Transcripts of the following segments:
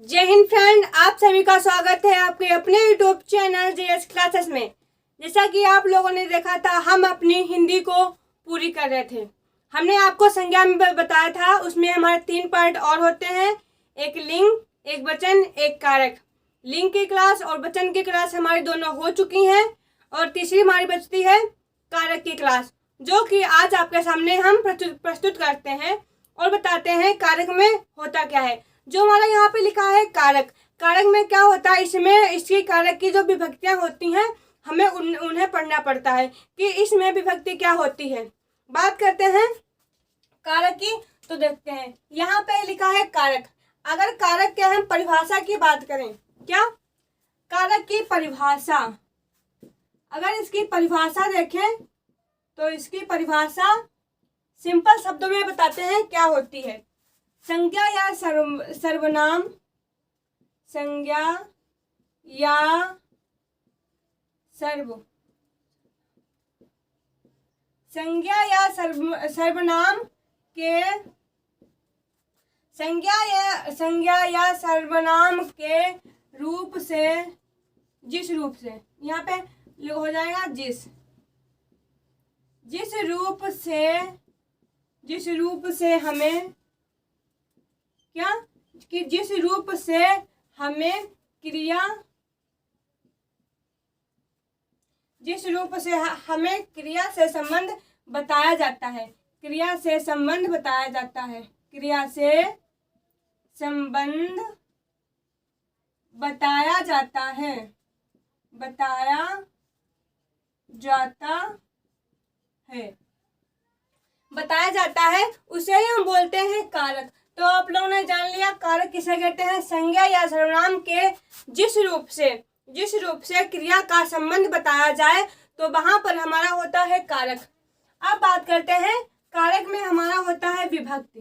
जय हिंद फ्रेंड, आप सभी का स्वागत है आपके अपने यूट्यूब चैनल जेएस क्लासेस में। जैसा कि आप लोगों ने देखा था, हम अपनी हिंदी को पूरी कर रहे थे। हमने आपको संज्ञा में बताया था, उसमें हमारे 3 पार्ट और होते हैं, एक लिंग, एक वचन, एक कारक। लिंग की क्लास और वचन की क्लास हमारी दोनों हो चुकी हैं और तीसरी हमारी बचती है कारक की क्लास, जो कि आज आपके सामने हम प्रस्तुत करते हैं और बताते हैं कारक में होता क्या है। जो हमारा यहाँ पे लिखा है कारक, कारक में क्या होता है, इसमें इसकी कारक की जो विभक्तियां होती हैं हमें उन्हें पढ़ना पड़ता है कि इसमें विभक्ति क्या होती है। बात करते हैं कारक की, तो देखते हैं यहाँ पे लिखा है कारक। अगर कारक क्या है, परिभाषा की बात करें, क्या कारक की परिभाषा, अगर इसकी परिभाषा देखें तो इसकी परिभाषा सिंपल शब्दों में बताते हैं क्या होती है। संज्ञा या सर्वनाम, संज्ञा या संज्ञा या सर्वनाम के संज्ञा या सर्वनाम के रूप से, जिस रूप से, यहाँ पे हो जाएगा जिस रूप से हमें क्या, कि जिस रूप से हमें क्रिया से संबंध बताया जाता है, क्रिया से संबंध बताया जाता है, क्रिया से संबंध बताया जाता है, बताया जाता है, उसे ही हम बोलते हैं कारक। तो आप लोगों ने जान लिया कारक किसे कहते हैं। संज्ञा या सर्वनाम के जिस रूप से क्रिया का संबंध बताया जाए तो वहां पर हमारा होता है कारक। अब बात करते हैं कारक में हमारा होता है विभक्ति।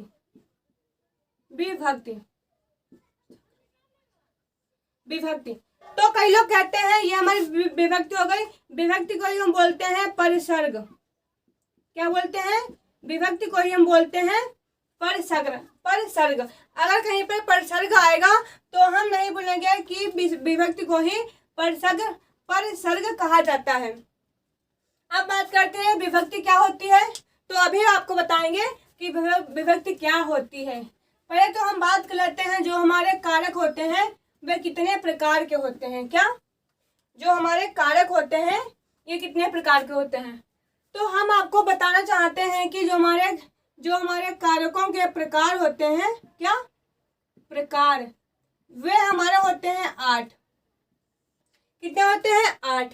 तो कई लोग कहते हैं ये हमारी विभक्ति हो गई। विभक्ति को ही हम बोलते हैं परिसर्ग। क्या बोलते हैं? विभक्ति को ही हम बोलते हैं परिसर्ग। अगर कहीं पर परिसर्ग आएगा तो हम नहीं बोलेंगे कि विभक्ति को ही परिसर्ग कहा जाता है। अब बात करते हैं विभक्ति क्या होती है। तो अभी आपको बताएंगे कि विभक्ति क्या होती है। पहले तो हम बात कर लेते हैं जो हमारे कारक होते हैं वे कितने प्रकार के होते हैं। क्या जो हमारे कारक होते हैं ये कितने प्रकार के होते हैं। तो हम आपको बताना चाहते हैं कि जो हमारे कारकों के प्रकार होते हैं, क्या प्रकार, वे हमारे होते हैं 8। कितने होते हैं? 8।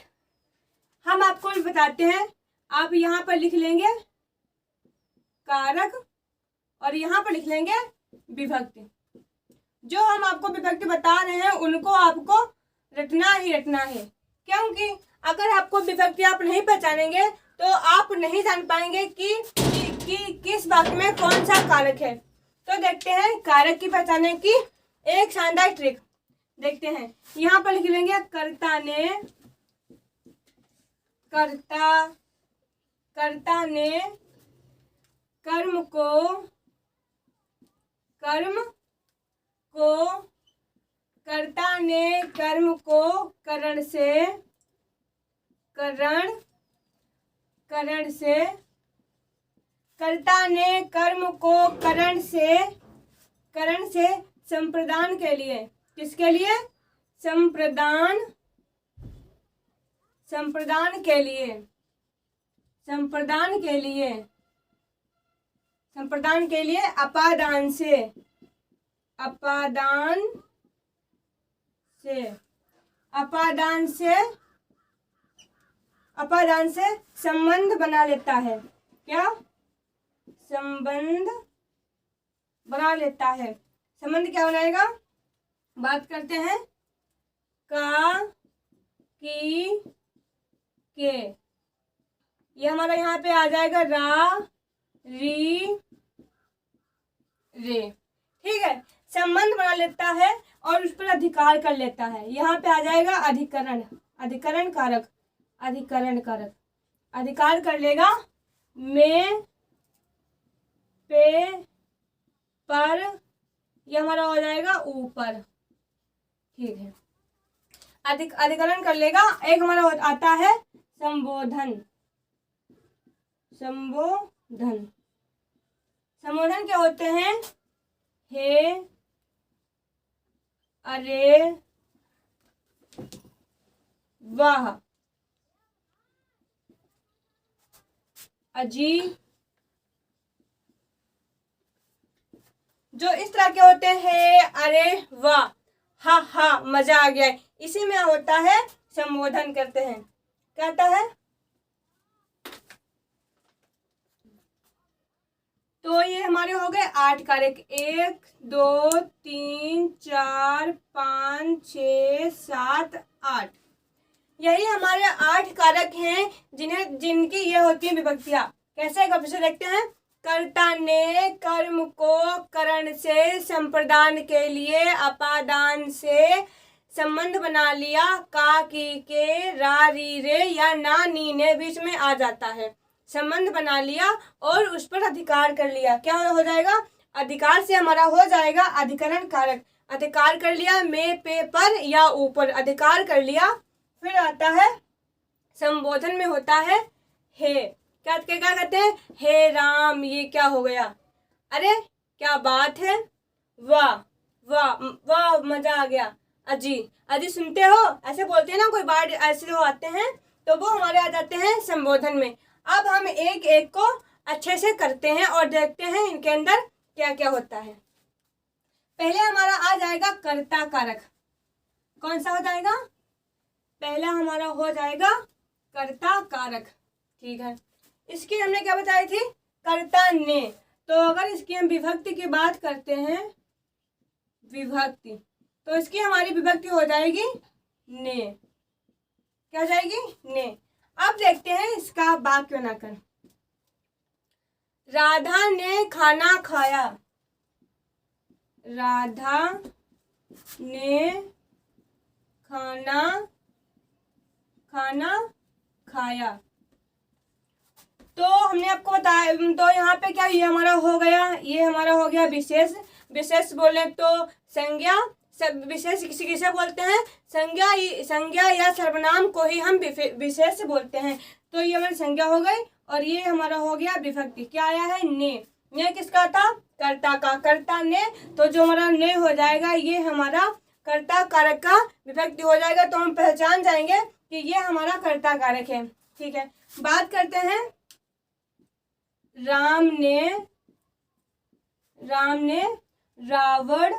हम आपको बताते हैं, आप यहाँ पर लिख लेंगे कारक और यहाँ पर लिख लेंगे विभक्ति। जो हम आपको विभक्ति बता रहे हैं उनको आपको रटना है, क्योंकि अगर आपको विभक्ति आप नहीं पहचानेंगे तो आप नहीं जान पाएंगे कि किस वाक्य में कौन सा कारक है। तो देखते हैं कारक की पहचानने की एक शानदार ट्रिक देखते हैं। यहाँ पर लिख लेंगे कर्ता ने कर्म को कर्ता ने कर्म को करण से कर्ता ने कर्म को करण से संप्रदान के लिए, किसके लिए? संप्रदान के लिए अपादान से संबंध बना लेता है। क्या? संबंध बना लेता है। संबंध क्या बनाएगा? बात करते हैं का, की, के। ये हमारा यहाँ पे आ जाएगा रा, री, रे। ठीक है, संबंध बना लेता है और उस पर अधिकार कर लेता है। यहाँ पे आ जाएगा अधिकरण कारक। अधिकार कर लेगा में, पे, पर, ये हमारा हो जाएगा ऊपर। ठीक है, अधिकरण कर लेगा। एक हमारा आता है संबोधन। संबोधन क्या होते हैं? हे, अरे, वाह, अजी, जो इस तरह के होते हैं, अरे वाह, हा हा, मजा आ गया, इसी में होता है संबोधन करते हैं। कहता है तो ये हमारे हो गए 8 कारक। 1 2 3 4 5 6 7 8, यही हमारे 8 कारक हैं जिनकी ये होती है विभक्तियां। कैसे से देखते हैं? कर्ता ने कर्म को करण से संप्रदान के लिए अपादान से संबंध बना लिया। का, की, के, रा, री, रे या ना, नी, ने बीच में आ जाता है। संबंध बना लिया और उस पर अधिकार कर लिया। क्या हो जाएगा? अधिकार से हमारा हो जाएगा अधिकरण कारक। अधिकार कर लिया में, पे, पर या ऊपर, अधिकार कर लिया। फिर आता है संबोधन में होता है हे। क्या कहते हैं? हे राम, ये क्या हो गया? अरे क्या बात है, वाह वाह वाह, मजा आ गया, अजी अजी सुनते हो, ऐसे बोलते हैं ना, कोई बात ऐसे हो आते हैं तो वो हमारे आ जाते हैं संबोधन में। अब हम एक एक को अच्छे से करते हैं और देखते हैं इनके अंदर क्या क्या होता है। पहले हमारा आ जाएगा कर्ता कारक। कौन सा हो जाएगा? पहला हमारा हो जाएगा कर्ता कारक। ठीक है, इसकी हमने क्या बताई थी? कर्ता ने। तो अगर इसकी हम विभक्ति की बात करते हैं, विभक्ति, तो इसकी हमारी विभक्ति हो जाएगी ने। क्या हो जाएगी? ने। अब देखते हैं इसका वाक्य बनाकर। राधा ने खाना खाया। राधा ने खाना खाया। तो हमने आपको बताया, तो यहाँ पे क्या ये हमारा हो गया? ये हमारा हो गया विशेष। विशेष बोले तो संज्ञा। सब विशेष किसे बोलते हैं? संज्ञा या सर्वनाम को ही हम विशेष बोलते हैं। तो ये हमारी संज्ञा हो गई और ये हमारा हो गया विभक्ति। क्या आया है? ने किसका था? कर्ता का। कर्ता ने, तो जो हमारा ने हो जाएगा ये हमारा कर्ता कारक का विभक्ति हो जाएगा। तो हम पहचान जाएंगे कि ये हमारा कर्ता कारक है। ठीक है, बात करते हैं राम ने रावण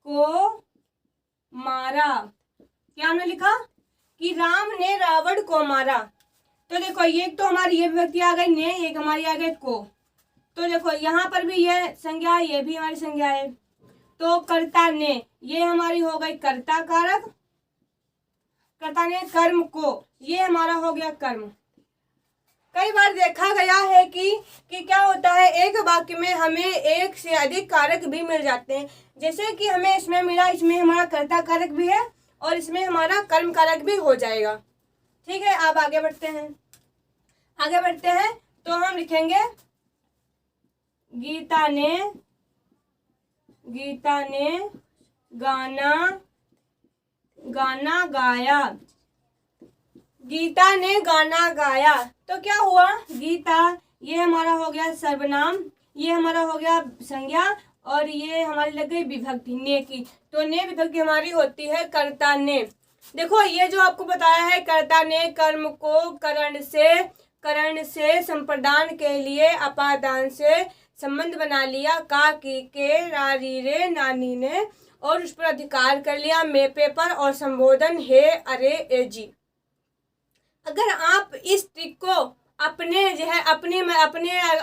को मारा। क्या हमने लिखा? कि राम ने रावण को मारा। तो देखो ये तो हमारी ये विभक्ति आ गई ने, एक हमारी आ गई को। तो देखो यहाँ पर भी ये संज्ञा है, ये भी हमारी संज्ञा है। तो कर्ता ने, ये हमारी हो गई कर्ता कारक। कर्ता ने कर्म को, ये हमारा हो गया कर्म। कई बार देखा गया है कि क्या होता है, एक वाक्य में हमें एक से अधिक कारक भी मिल जाते हैं। जैसे कि हमें इसमें मिला, इसमें हमारा कर्ता कारक भी है और इसमें हमारा कर्म कारक भी हो जाएगा। ठीक है, अब आगे बढ़ते हैं। तो हम लिखेंगे गीता ने गाना गाया। गीता ने गाना गाया। तो क्या हुआ? गीता ये हमारा हो गया सर्वनाम, ये हमारा हो गया संज्ञा और ये हमारी लग गई विभक्ति ने की। तो ने विभक्ति हमारी होती है कर्ता ने। देखो ये जो आपको बताया है, कर्ता ने कर्म को करण से संप्रदान के लिए अपादान से संबंध बना लिया। का, की, के, रा, री, रे, नानी ने और उस पर अधिकार कर लिया। में, पे, पर और संबोधन हे, अरे, ए, जी। अगर आप इस ट्रिक को अपने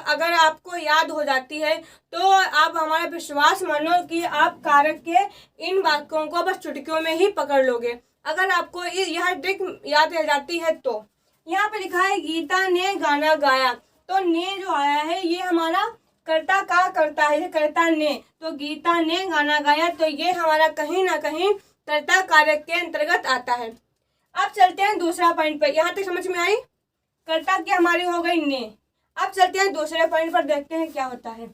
अगर आपको याद हो जाती है तो आप हमारा विश्वास मानो कि आप कारक के इन वाक्यों को बस चुटकियों में ही पकड़ लोगे। अगर आपको यह ट्रिक याद रह जाती है तो यहाँ पे लिखा है गीता ने गाना गाया। तो ने जो आया है ये हमारा कर्ता का करता है, कर्ता ने। तो गीता ने गाना गाया, तो ये हमारा कहीं ना कहीं कर्ता कारक के अंतर्गत आता है। अब चलते हैं दूसरा पॉइंट पर। यहाँ तक समझ में आई? कर्ता की हमारी हो गई ने। अब चलते हैं दूसरे पॉइंट पर, देखते हैं क्या होता है।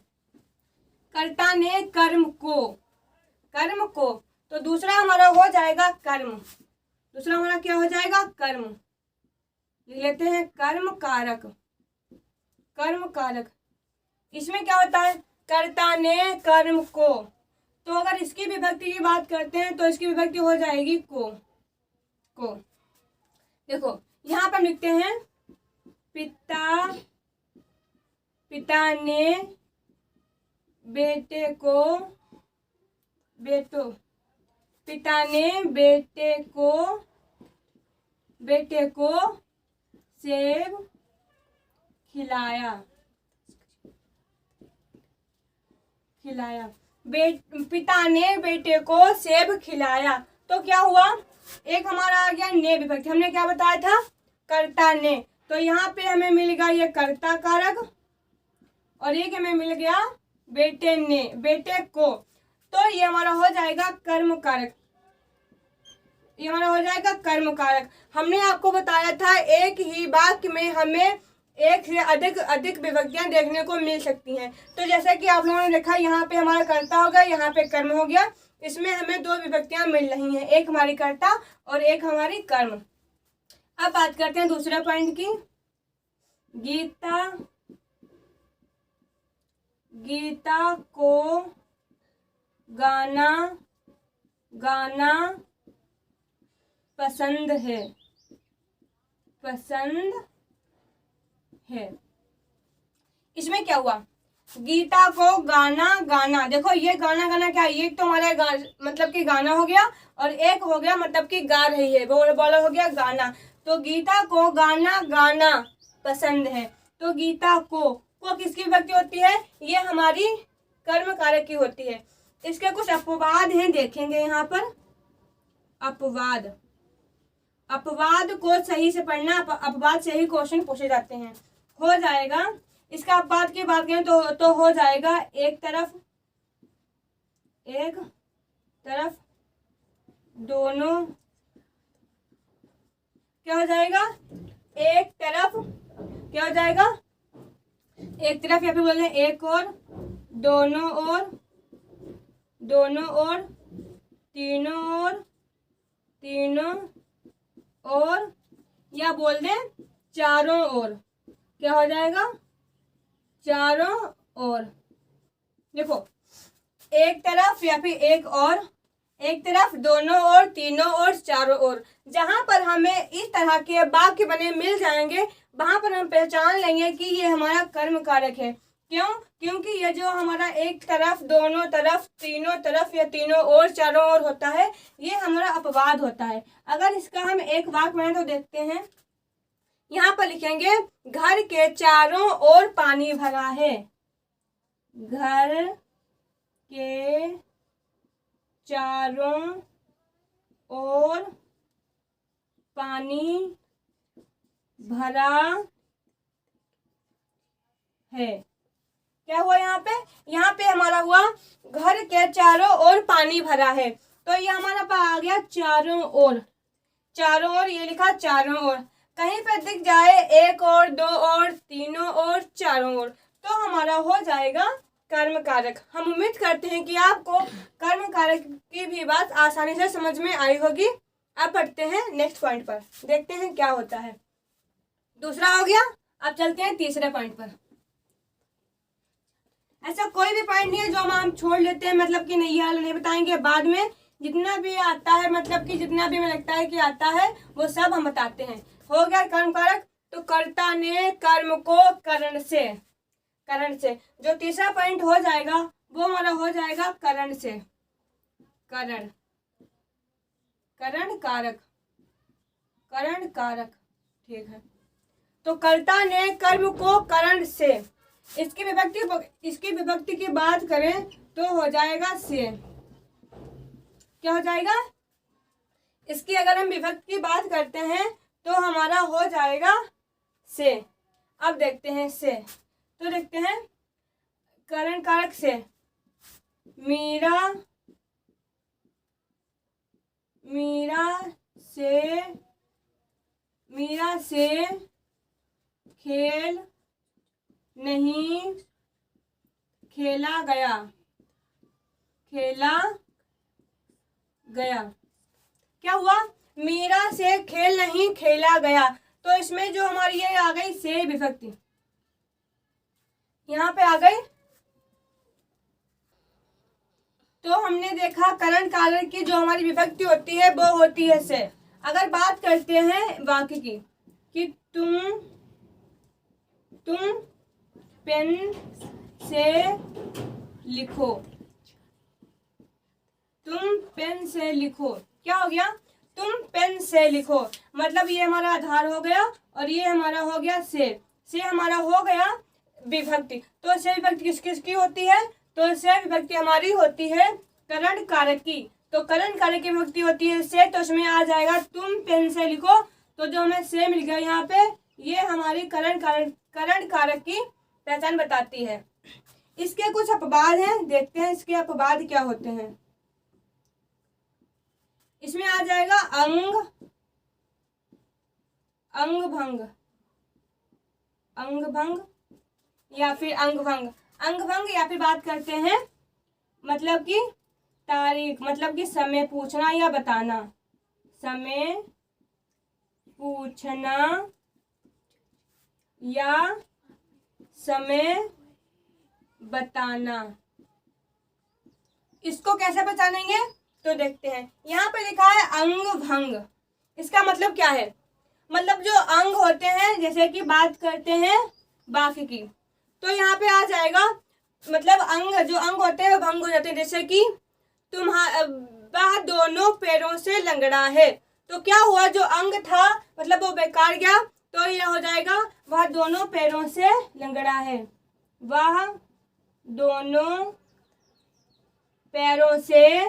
कर्ता ने कर्म को, तो दूसरा हमारा हो जाएगा कर्म। दूसरा हमारा क्या हो जाएगा? कर्म। लिख लेते हैं कर्म कारक। कर्म कारक इसमें क्या होता है? कर्ता ने कर्म को, तो अगर इसकी विभक्ति की बात करते हैं तो इसकी विभक्ति हो जाएगी को। देखो यहाँ पर लिखते हैं पिता ने बेटे को सेब खिलाया। पिता ने बेटे को सेब खिलाया। तो क्या हुआ? एक हमारा आ गया ने विभक्ति, हमने क्या बताया था? कर्ता ने। तो यहाँ पे हमें मिल गया ये कर्ता कारक और एक हमें मिल गया बेटे को। तो ये हमारा हो जाएगा कर्म कारक। ये हमारा हो जाएगा कर्म कारक। हमने आपको बताया था एक ही वाक्य में हमें एक से अधिक विभक्तियां देखने को मिल सकती हैं। तो जैसा कि आप लोगों ने देखा यहाँ पे हमारा कर्ता हो गया, यहाँ पे कर्म हो गया। इसमें हमें दो विभक्तियां मिल रही हैं, एक हमारी कर्ता और एक हमारी कर्म। अब बात करते हैं दूसरे पॉइंट की। गीता को गाना पसंद है। इसमें क्या हुआ? गीता को गाना, देखो ये गाना क्या है? ये तो हमारा मतलब कि गाना हो गया और एक हो गया मतलब कि गा रही है, बोला हो गया गाना। तो गीता को गाना पसंद है। तो गीता को किसकी विभक्ति होती है? ये हमारी कर्म कारक की होती है। इसके कुछ अपवाद हैं, देखेंगे यहाँ पर। अपवाद को सही से पढ़ना, अपवाद से ही क्वेश्चन पूछे जाते हैं। हो जाएगा इसका अपवाद की बात करें तो हो जाएगा एक तरफ दोनों। क्या हो जाएगा? एक तरफ क्या हो जाएगा? एक तरफ या फिर बोल रहे हैं एक और, दोनों और, तीनों और, या बोल दें चारों ओर। क्या हो जाएगा? चारों ओर। देखो एक तरफ या फिर एक और, एक तरफ, दोनों ओर, तीनों ओर, चारों ओर। जहां पर हमें इस तरह के वाक्य बने मिल जाएंगे वहां पर हम पहचान लेंगे कि ये हमारा कर्म कारक है। क्यों? क्योंकि ये जो हमारा एक तरफ, दोनों तरफ, तीनों तरफ या तीनों ओर, चारों ओर होता है, ये हमारा अपवाद होता है। अगर इसका हम एक वाक्य बनाए तो देखते हैं। यहाँ पर लिखेंगे घर के चारों ओर पानी भरा है। घर के चारों ओर पानी भरा है। क्या हुआ यहाँ पे? यहाँ पे हमारा हुआ घर के चारों ओर पानी भरा है। तो ये हमारा आ गया चारों ओर। ये लिखा चारों ओर। कहीं पे दिख जाए एक और, दो और, तीनों और, चारों ओर, तो हमारा हो जाएगा कर्म कारक। हम उम्मीद करते हैं कि आपको कर्म कारक की भी बात आसानी से समझ में आई होगी। अब बढ़ते हैं नेक्स्ट पॉइंट पर, देखते हैं क्या होता है। दूसरा हो गया, अब चलते हैं तीसरे पॉइंट पर। ऐसा कोई भी पॉइंट नहीं है जो हम छोड़ लेते हैं, मतलब कि नहीं हाल नहीं बताएंगे, बाद में जितना भी आता है, मतलब कि जितना भी हमें लगता है कि आता है वो सब हम बताते हैं। हो गया कर्म कारक। तो कर्ता ने कर्म को करण से, जो तीसरा पॉइंट हो जाएगा वो हमारा हो जाएगा करण से। करण कारक, ठीक है। तो कर्ता ने कर्म को करण से, इसकी विभक्ति की बात करें तो हो जाएगा से। क्या हो जाएगा? इसकी अगर हम विभक्ति की बात करते हैं तो हमारा हो जाएगा से। अब देखते हैं से, तो देखते हैं करण कारक से। मीरा से खेल नहीं खेला गया। क्या हुआ? मीरा से खेल नहीं खेला गया। तो इसमें जो हमारी ये आ गई से विभक्ति, यहाँ पे आ गई। तो हमने देखा करण कारक की जो हमारी विभक्ति होती है वो होती है से। अगर बात करते हैं वाक्य की कि तुम पेन से लिखो, तुम पेन से लिखो। क्या हो गया? तुम पेन से लिखो, मतलब ये हमारा आधार हो गया और ये हमारा हो गया से हमारा हो गया विभक्ति। तो से विभक्ति किस किस की होती है? तो से विभक्ति हमारी होती है करण कारक की। तो करण कारक की विभक्ति होती है से, तो उसमें आ जाएगा तुम पेन से लिखो। तो जो हमें से मिल गया यहाँ पे, ये हमारी करण कारक की पहचान बताती है। इसके कुछ अपवाद हैं, देखते हैं इसके अपवाद क्या होते हैं। इसमें आ जाएगा अंग भंग या फिर अंग भंग या फिर बात करते हैं मतलब कि तारीख, मतलब कि समय पूछना या बताना, समय पूछना या समय बताना। इसको कैसे पहचानेंगे? तो देखते हैं, यहाँ पे लिखा है अंग भंग। इसका मतलब क्या है? मतलब जो अंग होते हैं, जैसे कि बात करते हैं वाक्य की, तो यहाँ पे आ जाएगा मतलब जो अंग होते हैं वो भंग हो जाते हैं। जैसे कि वह दोनों पैरों से लंगड़ा है। तो क्या हुआ? जो अंग था मतलब वो बेकार गया। तो यह हो जाएगा वह दोनों पैरों से लंगड़ा है, वह दोनों पैरों से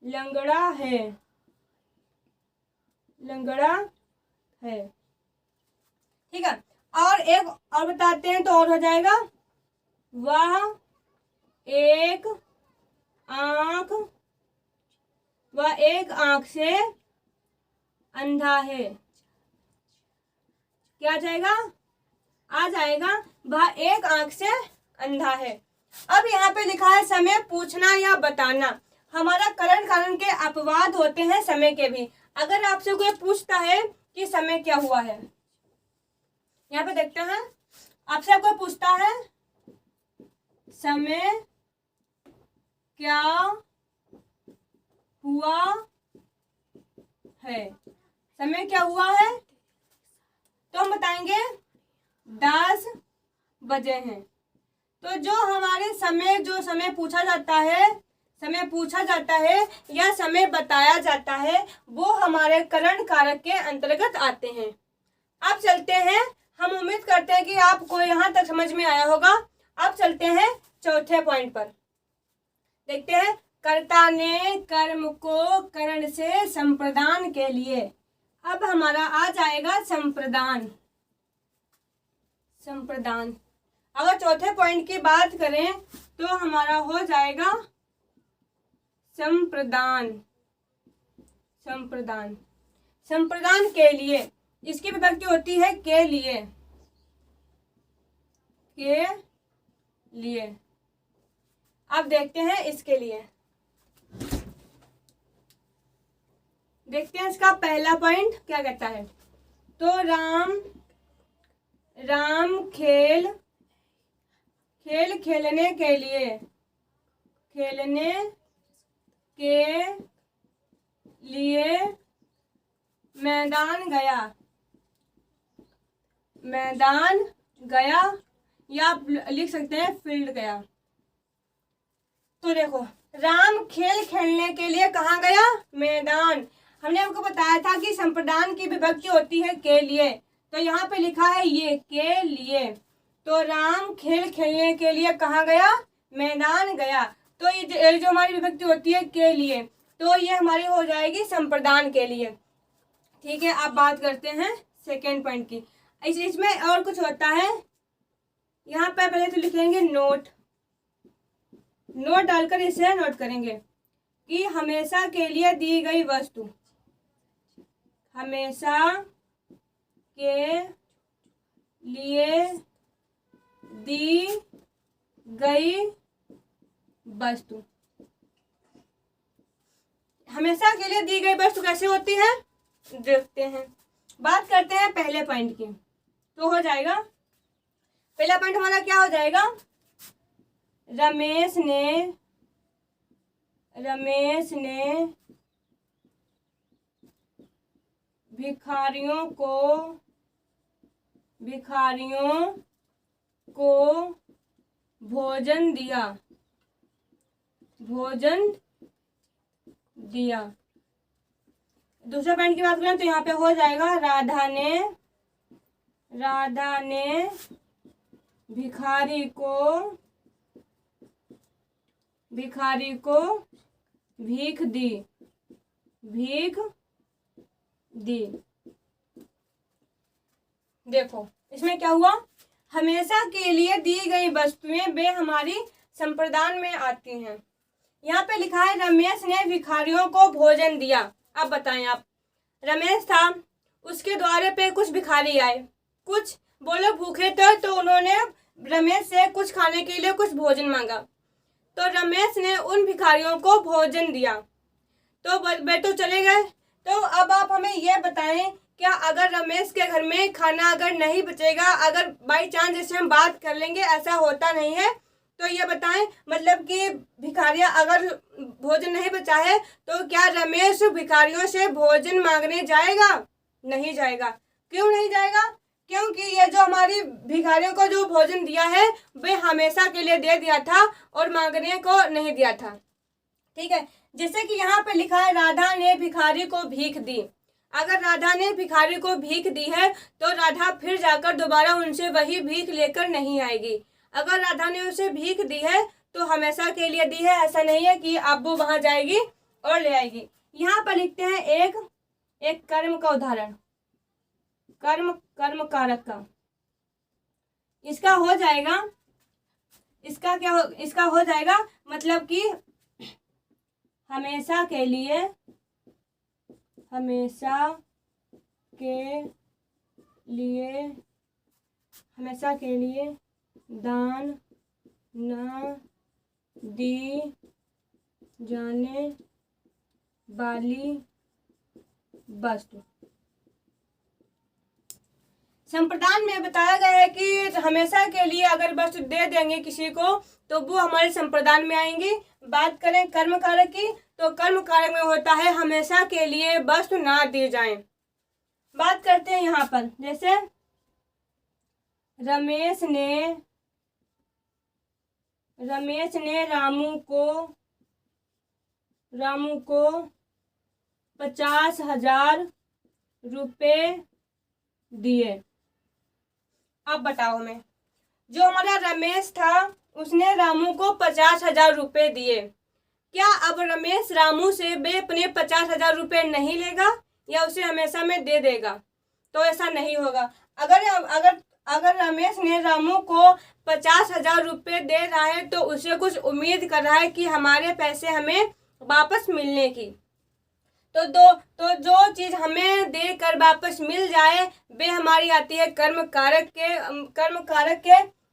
लंगड़ा है। ठीक है। और एक और बताते हैं तो और हो जाएगा, वह एक आंख से अंधा है। क्या आ जाएगा? आ जाएगा वह एक आंख से अंधा है। अब यहाँ पे लिखा है समय पूछना या बताना। हमारा करण कारण के अपवाद होते हैं समय के भी। अगर आपसे कोई पूछता है कि समय क्या हुआ है, यहाँ पे देखते हैं, आपसे कोई पूछता है समय क्या हुआ है, समय क्या हुआ है, तो हम बताएंगे 10 बजे हैं। तो जो हमारे जो समय पूछा जाता है या समय बताया जाता है, वो हमारे करण कारक के अंतर्गत आते हैं। अब चलते हैं, हम उम्मीद करते हैं कि आपको यहाँ तक समझ में आया होगा। अब चलते हैं चौथे पॉइंट पर। देखते हैं, कर्ता ने कर्म को करण से संप्रदान के लिए। अब हमारा आ जाएगा संप्रदान। अगर चौथे पॉइंट की बात करें तो हमारा हो जाएगा संप्रदान के लिए। इसकी विभक्ति होती है के लिए। अब देखते हैं इसके लिए। देखते हैं इसका पहला पॉइंट क्या कहता है। तो राम खेलने के लिए मैदान गया या आप लिख सकते हैं फील्ड गया। तो देखो, राम खेलने के लिए कहाँ गया? मैदान। हमने आपको बताया था कि संप्रदान की विभक्ति होती है के लिए। तो यहाँ पे लिखा है ये के लिए। तो राम खेलने के लिए कहाँ गया? मैदान गया। तो ये जो हमारी विभक्ति होती है के लिए, तो ये हमारी हो जाएगी संप्रदान के लिए। ठीक है। अब बात करते हैं सेकेंड पॉइंट की। इसमें और कुछ होता है। यहाँ पे पहले तो लिखेंगे नोट डालकर इसे नोट करेंगे कि हमेशा के लिए दी गई वस्तु, हमेशा के लिए दी गई वस्तु। हमेशा के लिए दी गई वस्तु कैसे होती है, देखते हैं। बात करते हैं पहले पॉइंट की, तो हो जाएगा पहला पॉइंट हमारा क्या हो जाएगा, रमेश ने भिखारियों को भोजन दिया। दूसरा पॉइंट की बात करें तो यहाँ पे हो जाएगा राधा ने भिखारी को भीख दी। देखो इसमें क्या हुआ, हमेशा के लिए दी गई वस्तुएं वे हमारी संप्रदान में आती हैं। यहाँ पे लिखा है रमेश ने भिखारियों को भोजन दिया। अब बताएं आप, रमेश था, उसके द्वारे पे कुछ भिखारी आए, कुछ वो लोग भूखे थे तो उन्होंने रमेश से कुछ खाने के लिए कुछ भोजन मांगा, तो रमेश ने उन भिखारियों को भोजन दिया, तो वे तो चले गए। तो अब आप हमें ये बताएं, क्या अगर रमेश के घर में खाना अगर नहीं बचेगा, अगर बाई चांस जैसे हम बात कर लेंगे ऐसा होता नहीं है, तो ये बताएं मतलब कि भिखारियां अगर भोजन नहीं बचा है तो क्या रमेश भिखारियों से भोजन मांगने जाएगा? नहीं जाएगा। क्यों नहीं जाएगा? क्योंकि ये जो हमारी भिखारियों को जो भोजन दिया है वे हमेशा के लिए दे दिया था और मांगने को नहीं दिया था। ठीक है, जैसे कि यहाँ पे लिखा है राधा ने भिखारी को भीख दी। अगर राधा ने भिखारी को भीख दी है तो राधा फिर जाकर दोबारा उनसे वही भीख लेकर नहीं आएगी। अगर राधा ने उसे भीख दी है तो हमेशा के लिए दी है, ऐसा नहीं है कि अब वो वहां जाएगी और ले आएगी। यहाँ पर लिखते हैं एक कर्म का उदाहरण, कर्म कारक का। इसका हो जाएगा, इसका हो जाएगा मतलब कि हमेशा के लिए दान न दी जाने वाली वस्तु। संप्रदान में बताया गया है कि हमेशा के लिए अगर वस्तु दे देंगे किसी को तो वो हमारे संप्रदान में आएंगी। बात करें कर्म कारक की, तो कर्म कारक में होता है हमेशा के लिए वस्तु ना दी जाए। बात करते हैं यहाँ पर, जैसे रमेश ने रामू को 50,000 रुपए दिए। अब बताओ मैं, जो हमारा रमेश था उसने रामू को 50,000 रुपए दिए। क्या अब रमेश रामू से वे अपने 50,000 रुपए नहीं लेगा या उसे हमेशा में दे देगा? तो ऐसा नहीं होगा। अगर रमेश ने रामू को 50,000 रुपए दे रहा है तो उसे कुछ उम्मीद कर रहा है कि हमारे पैसे हमें वापस मिलने की। तो जो चीज हमें देकर वापस मिल जाए वे हमारी आती है कर्म कारक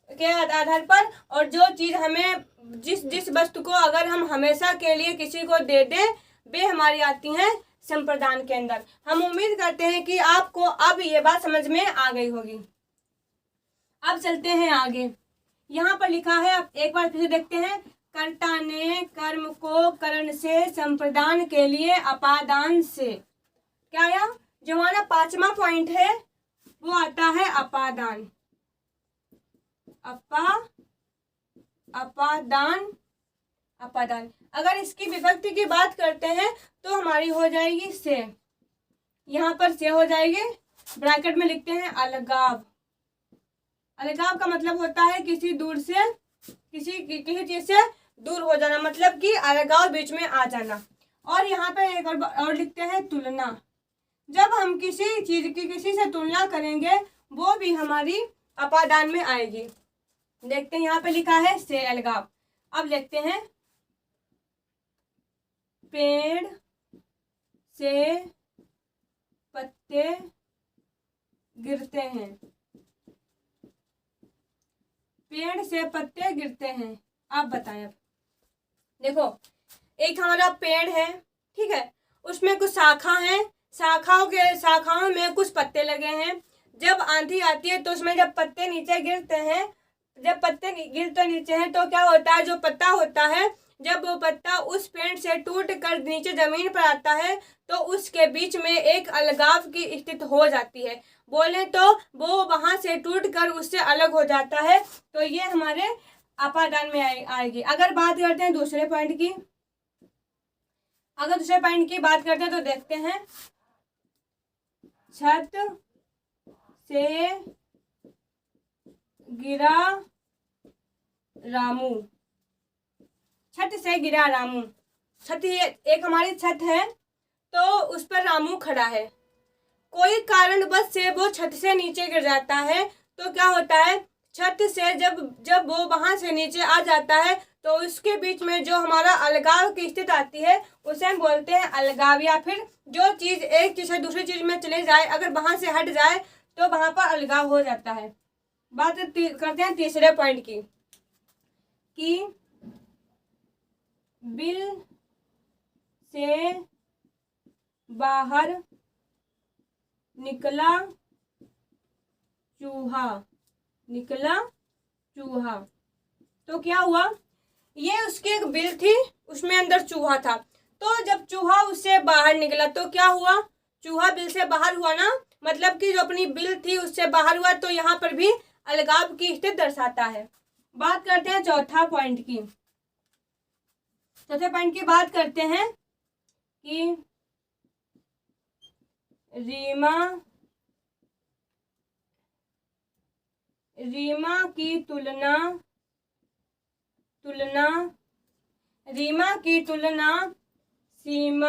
के आधार पर, और जो चीज हमें जिस वस्तु को अगर हम हमेशा के लिए किसी को दे दें वे हमारी आती हैं संप्रदान के अंदर। हम उम्मीद करते हैं कि आपको अब ये बात समझ में आ गई होगी। अब चलते हैं आगे। यहाँ पर लिखा है, अब एक बार फिर देखते हैं, कर्ता ने कर्म को करण से, संप्रदान के लिए अपादान से। क्या आया? जो हमारा 5वां पॉइंट है वो आता है अपादान। अपादान। अगर इसकी विभक्ति की बात करते हैं तो हमारी हो जाएगी से। यहाँ पर से हो जाएगी, ब्रैकेट में लिखते हैं अलगाव। अलगाव का मतलब होता है किसी चीज से दूर हो जाना, मतलब कि अलगाव बीच में आ जाना। और यहाँ पे एक और लिखते हैं तुलना। जब हम किसी चीज की किसी से तुलना करेंगे वो भी हमारी अपादान में आएगी। देखते हैं यहाँ पे लिखा है से अलगाव। अब देखते हैं, पेड़ से पत्ते गिरते हैं। पेड़ से पत्ते गिरते हैं। आप बताएं। अब देखो, एक हमारा पेड़ है, ठीक है। उसमें कुछ शाखा हैं, शाखाओं में कुछ पत्ते लगे हैं। जब आंधी आती है तो उसमें जब पत्ते नीचे गिरते हैं, जब पत्ते गिरते नीचे हैं तो क्या होता है, जो पत्ता होता है, जब वो पत्ता उस पेड़ से टूट कर नीचे जमीन पर आता है तो उसके बीच में एक अलगाव की स्थिति हो जाती है। बोले तो वो वहां से टूट कर उससे अलग हो जाता है। तो ये हमारे अपादान में आएगी। अगर बात करते हैं दूसरे पॉइंट की, बात करते हैं तो देखते हैं, छत से गिरा रामू। छत से गिरा रामू, छत एक हमारी छत है तो उस पर रामू खड़ा है। कोई कारणवश से वो छत से नीचे गिर जाता है तो क्या होता है, छत से जब वो वहां से नीचे आ जाता है तो उसके बीच में जो हमारा अलगाव की स्थिति आती है उसे हम बोलते हैं अलगाव। या फिर जो चीज एक चीज से दूसरी चीज में चले जाए, अगर वहां से हट जाए तो वहां पर अलगाव हो जाता है। बात करते हैं तीसरे पॉइंट की, कि बिल से बाहर निकला चूहा। तो क्या हुआ, ये उसकी एक बिल थी, उसमें अंदर चूहा था। तो जब चूहा उससे बाहर निकला तो क्या हुआ, चूहा बिल से बाहर हुआ ना, मतलब कि जो अपनी बिल थी उससे बाहर हुआ। तो यहाँ पर भी अलगाव की स्थिति दर्शाता है। बात करते हैं चौथे पॉइंट की बात करते हैं कि रीमा की तुलना सीमा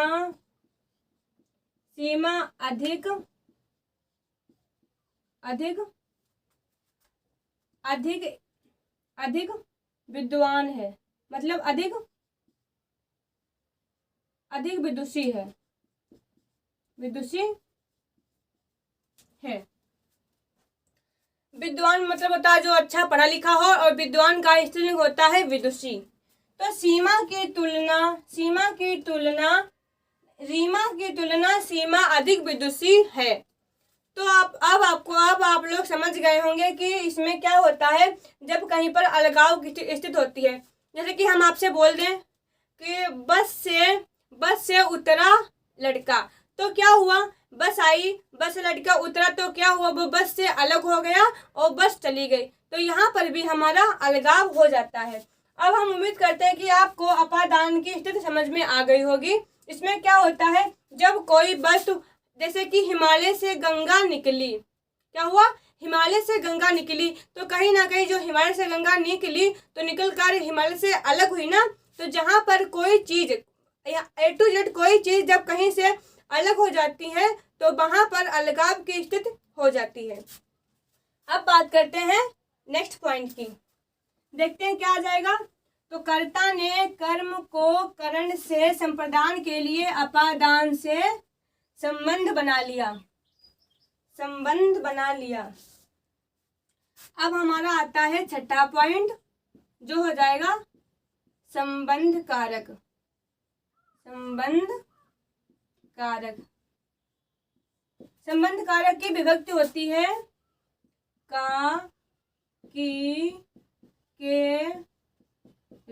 अधिक विद्वान है, मतलब अधिक विदुषी है। विद्वान मतलब होता है जो अच्छा पढ़ा लिखा हो, और विद्वान का स्त्रीलिंग होता है विदुषी। तो रीमा की तुलना सीमा अधिक विदुषी है। तो अब आप लोग समझ गए होंगे कि इसमें क्या होता है जब कहीं पर अलगाव की स्थिति होती है। जैसे कि हम आपसे बोल दें कि बस से उतरा लड़का, तो क्या हुआ, बस आई, बस लड़का उतरा तो क्या हुआ, वो बस से अलग हो गया और बस चली गई। तो यहाँ पर भी हमारा अलगाव हो जाता है। अब हम उम्मीद करते हैं कि आपको अपादान की स्थिति समझ में आ गई होगी। इसमें क्या होता है, जब कोई वस्तु, जैसे कि हिमालय से गंगा निकली, क्या हुआ, हिमालय से गंगा निकली, तो कहीं ना कहीं जो हिमालय से गंगा निकली तो निकल कर हिमालय से अलग हुई ना। तो जहाँ पर कोई चीज A to Z कोई चीज जब कहीं से अलग हो जाती है तो वहां पर अलगाव की स्थिति हो जाती है। अब बात करते हैं नेक्स्ट पॉइंट की, देखते हैं क्या आ जाएगा। तो कर्ता ने कर्म को करण से संप्रदान के लिए अपादान से संबंध बना लिया। अब हमारा आता है छठा पॉइंट, जो हो जाएगा संबंध कारक। संबंध कारक की विभक्ति होती है का, की, के,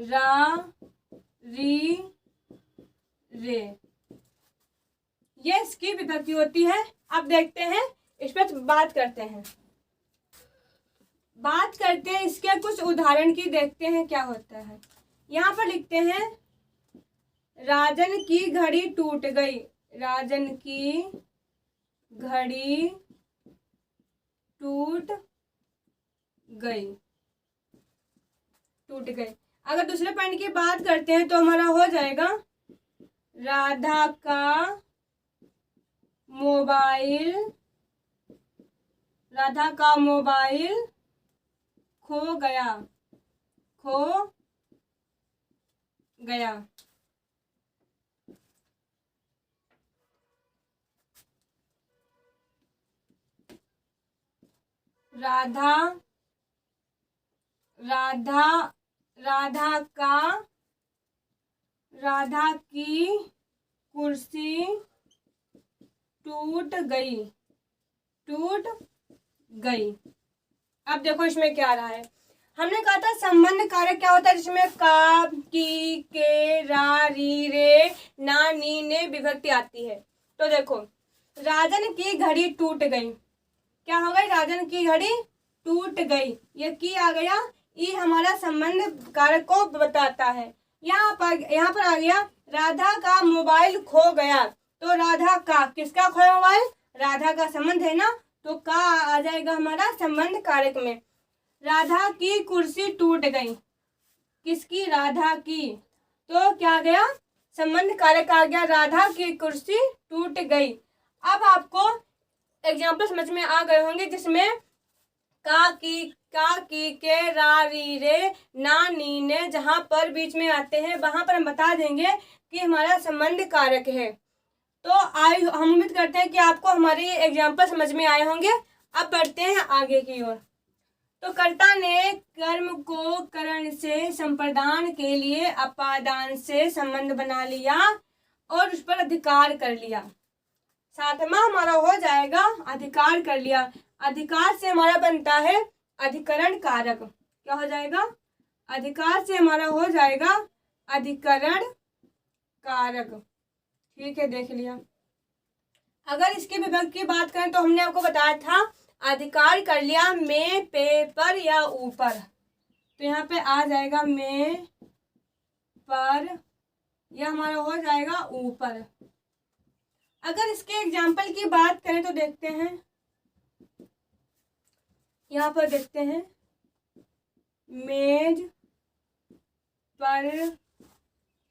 रा, री, रे, ये इसकी विभक्ति होती है। अब देखते हैं, इस पर बात करते हैं इसके कुछ उदाहरण की, देखते हैं क्या होता है। यहाँ पर लिखते हैं राजन की घड़ी टूट गई। राजन की घड़ी टूट गई। अगर दूसरे पॉइंट की बात करते हैं तो हमारा हो जाएगा राधा का मोबाइल खो गया। राधा की कुर्सी टूट गई, टूट गई। अब देखो इसमें क्या आ रहा है। हमने कहा था संबंध कारक क्या होता है, जिसमें का, की, के, रा, री, रे, ना, नी, ने विभक्ति आती है। तो देखो राजन की घड़ी टूट गई, क्या हो गई, राजन की घड़ी टूट गई, ये की आ गया, ये हमारा संबंध कारक को बताता है। यहाँ पर आ गया राधा का मोबाइल खो गया, तो राधा का, किसका खोया मोबाइल, राधा का संबंध है ना, तो का आ जाएगा हमारा संबंध कारक में। राधा की कुर्सी टूट गई, किसकी, राधा की, तो क्या गया, संबंध कारक आ गया, राधा की कुर्सी टूट गई। अब आपको एग्जाम्पल समझ में आ गए होंगे, जिसमें का, की, के, रा, री, रे, ना, नी, ने जहां पर बीच में आते हैं वहां पर हम बता देंगे कि हमारा संबंध कारक है। तो हम उम्मीद करते हैं कि आपको हमारे एग्जाम्पल समझ में आए होंगे। अब बढ़ते हैं आगे की ओर। तो कर्ता ने कर्म को करण से संप्रदान के लिए अपादान से संबंध बना लिया और उस पर अधिकार कर लिया। सातवां हमारा हो जाएगा अधिकार कर लिया। अधिकार से हमारा बनता है अधिकरण कारक, क्या हो जाएगा, अधिकार से हमारा हो जाएगा अधिकरण कारक। ठीक है, देख लिया। अगर इसके विभक्त की बात करें तो हमने आपको बताया था अधिकार कर लिया में, पे, पर या ऊपर, तो यहाँ पे आ जाएगा में, पर, यह हमारा हो जाएगा ऊपर। अगर इसके एग्जाम्पल की बात करें तो देखते हैं, यहाँ पर देखते हैं मेज पर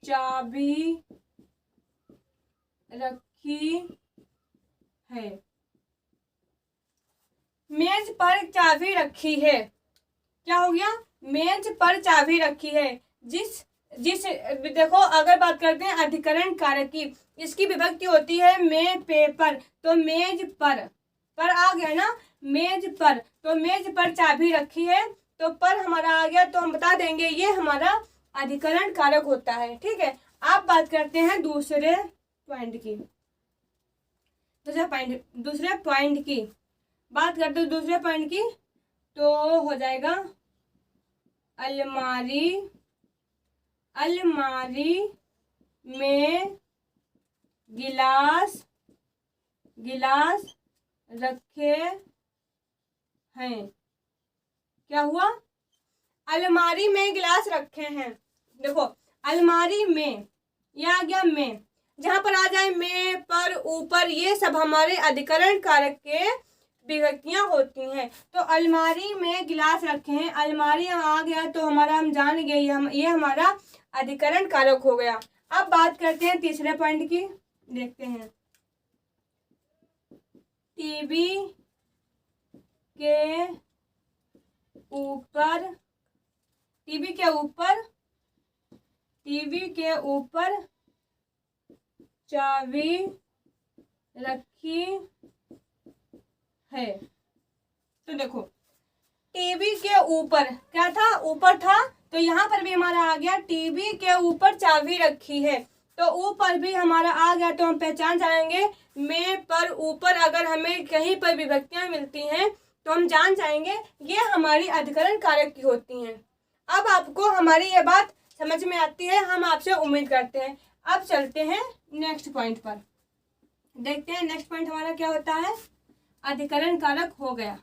चाबी रखी है, मेज पर चाबी रखी है, क्या हो गया, मेज पर चाबी रखी है। जिस देखो अगर बात करते हैं अधिकरण कारक की, इसकी विभक्ति होती है में, पे, पर, तो मेज पर आ गया ना, मेज पर, तो मेज पर चाबी रखी है, तो पर हमारा आ गया, तो हम बता देंगे ये हमारा अधिकरण कारक होता है। ठीक है, आप बात करते हैं दूसरे पॉइंट की, दूसरे पॉइंट की बात करते हैं, दूसरे पॉइंट की, तो हो जाएगा अलमारी में गिलास रखे हैं, क्या हुआ, अलमारी में गिलास रखे हैं। देखो अलमारी में, यह आ गया में, जहां पर आ जाए में, पर, ऊपर, ये सब हमारे अधिकरण कारक के विभक्तियां होती हैं। तो अलमारी में गिलास रखे हैं, अलमारी आ गया तो हमारा हम जान गए ये हमारा अधिकरण कारक हो गया। अब बात करते हैं तीसरे पॉइंट की, देखते हैं टीवी के ऊपर चाबी रखी है। तो देखो टीवी के ऊपर क्या था, ऊपर था, तो यहाँ पर भी हमारा आ गया टीवी के ऊपर चाबी रखी है, तो ऊपर भी हमारा आ गया, तो हम पहचान जाएंगे में, पर, ऊपर अगर हमें कहीं पर विभक्तियां मिलती हैं तो हम जान जाएंगे ये हमारी अधिकरण कारक की होती हैं। अब आपको हमारी ये बात समझ में आती है, हम आपसे उम्मीद करते हैं। अब चलते हैं नेक्स्ट पॉइंट पर, देखते हैं नेक्स्ट पॉइंट हमारा क्या होता है, अधिकरण कारक हो गया।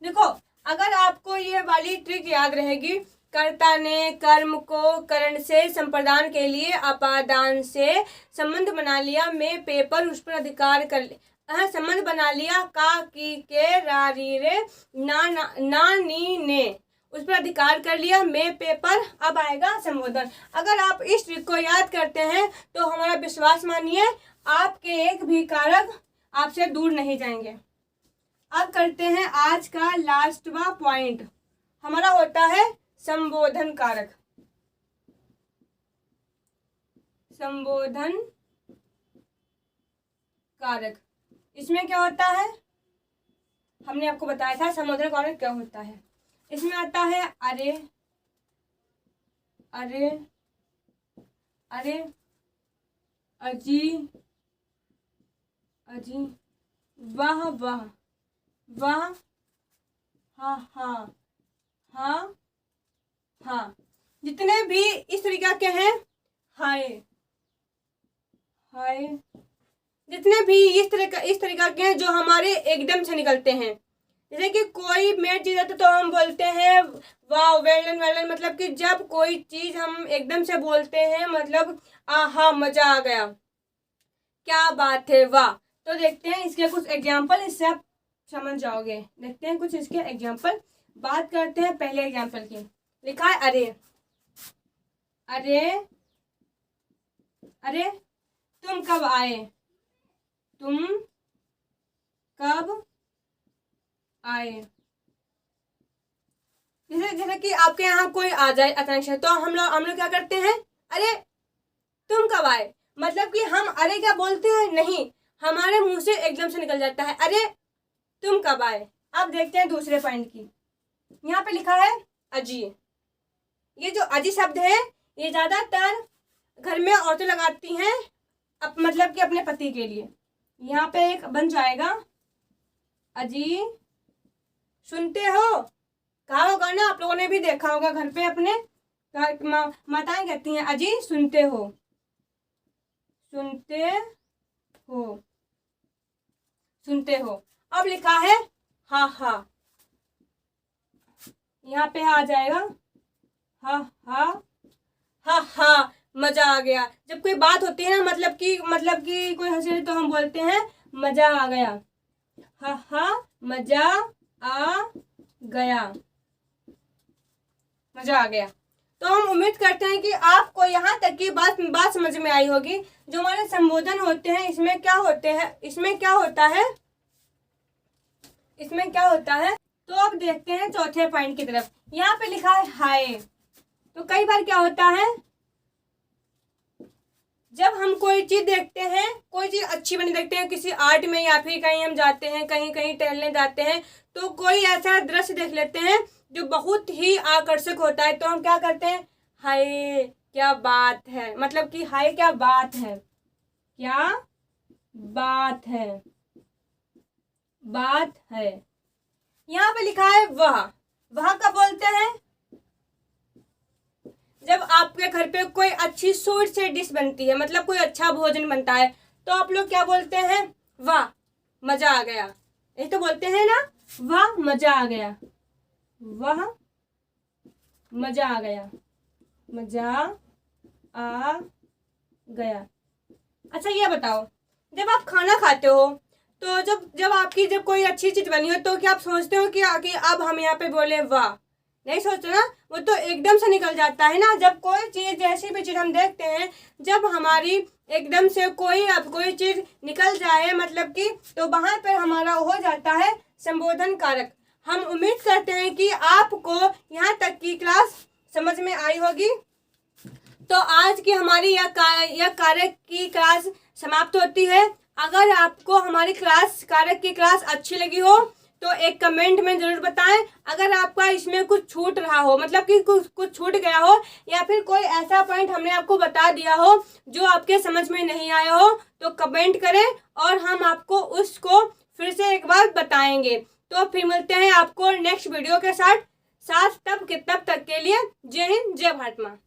देखो अगर आपको ये वाली ट्रिक याद रहेगी, कर्ता ने कर्म को करण से संप्रदान के लिए अपादान से संबंध बना लिया में, पे, पर, उस पर अधिकार कर लिया, संबंध बना लिया का, की, के, रा, री, रे, ना, नी, ने, उस पर अधिकार कर लिया में, पे, पर, अब आएगा संबोधन। अगर आप इस ट्रिक को याद करते हैं तो हमारा विश्वास मानिए आपके एक भी कारक आपसे दूर नहीं जाएंगे। अब करते हैं आज का लास्टवा पॉइंट, हमारा होता है संबोधन कारक। संबोधन कारक इसमें क्या होता है, हमने आपको बताया था संबोधन कारक क्या होता है। इसमें आता है अरे, अरे, अरे, अजी अजी, वाह वाह, वाह, हा हा, हा हा। जितने भी इस तरीका के हैं, हाय हाय, जितने भी इस तरीका के हैं जो हमारे एकदम से निकलते हैं। जैसे कि कोई मैच जीता तो हम बोलते हैं वाह, वेल डन वेल डन, मतलब कि जब कोई चीज हम एकदम से बोलते हैं, मतलब आहा मजा आ गया, क्या बात है, वाह। तो देखते हैं इसके कुछ एग्जाम्पल, इससे आप समझ जाओगे। देखते हैं कुछ इसके एग्जाम्पल। बात करते हैं पहले एग्जाम्पल की। लिखा है अरे, अरे अरे तुम कब आए, तुम कब आए। जैसे जैसे कि आपके यहाँ कोई आ जाए अचानक से, तो हम लोग क्या करते हैं, अरे तुम कब आए। मतलब कि हम अरे क्या बोलते हैं, नहीं, हमारे मुंह से एकदम से निकल जाता है अरे तुम कब आए। अब देखते हैं दूसरे पॉइंट की। यहाँ पे लिखा है अजी। ये जो अजी शब्द है, ये ज्यादातर घर में औरतें लगाती हैं, मतलब कि अपने पति के लिए। यहाँ पे एक बन जाएगा, अजी सुनते हो। कहा होगा ना, आप लोगों ने भी देखा होगा घर पे अपने माताएं कहती हैं अजी सुनते हो, सुनते हो, सुनते हो। अब लिखा है हा हा। यहाँ पे आ जाएगा हा हा, हा हा, मजा आ गया। जब कोई बात होती है ना, मतलब कि कोई हंसी, तो हम बोलते हैं मजा आ गया, हा हा, मजा आ गया, मजा आ गया। तो हम उम्मीद करते हैं कि आपको यहाँ तक की बात समझ में आई होगी। जो हमारे संबोधन होते हैं, इसमें क्या होते हैं, इसमें क्या होता है, इसमें क्या होता है। तो अब देखते हैं चौथे पॉइंट की तरफ। यहाँ पे लिखा है हाय। तो कई बार क्या होता है, जब हम कोई चीज देखते हैं, कोई चीज अच्छी बनी देखते हैं किसी आर्ट में, या फिर कहीं हम जाते हैं, कहीं कहीं टहलने जाते हैं, तो कोई ऐसा दृश्य देख लेते हैं जो बहुत ही आकर्षक होता है, तो हम क्या करते हैं, हाय क्या बात है। मतलब कि हाय क्या बात है, क्या बात है, बात है। यहाँ पे लिखा है वह। वह कब बोलते हैं, जब आपके घर पे कोई अच्छी स्वीट से डिश बनती है, मतलब कोई अच्छा भोजन बनता है, तो आप लोग क्या बोलते हैं, वाह मजा आ गया। यही तो बोलते हैं ना, वाह मजा आ गया, वाह मजा आ गया, मजा आ गया। अच्छा ये बताओ, जब आप खाना खाते हो, तो जब आपकी जब कोई अच्छी चीज बनी हो, तो क्या आप सोचते हो कि अब हम यहाँ पे बोले वाह, नहीं सोचते ना, वो तो एकदम से निकल जाता है ना। जब कोई चीज, जैसी भी चीज हम देखते हैं, जब हमारी एकदम से कोई चीज निकल जाए, मतलब कि, तो वहां पर हमारा हो जाता है संबोधन कारक। हम उम्मीद करते हैं कि आपको यहाँ तक की क्लास समझ में आई होगी। तो आज की हमारी यह कारक की क्लास समाप्त होती है। अगर आपको हमारी कारक की क्लास अच्छी लगी हो, तो एक कमेंट में जरूर बताएं। अगर आपका इसमें कुछ छूट रहा हो, मतलब कि कुछ छूट गया हो, या फिर कोई ऐसा पॉइंट हमने आपको बता दिया हो जो आपके समझ में नहीं आया हो, तो कमेंट करें और हम आपको उसको फिर से एक बार बताएंगे। तो फिर मिलते हैं आपको नेक्स्ट वीडियो के साथ। तब तक के लिए जय हिंद, जय भारत माँ।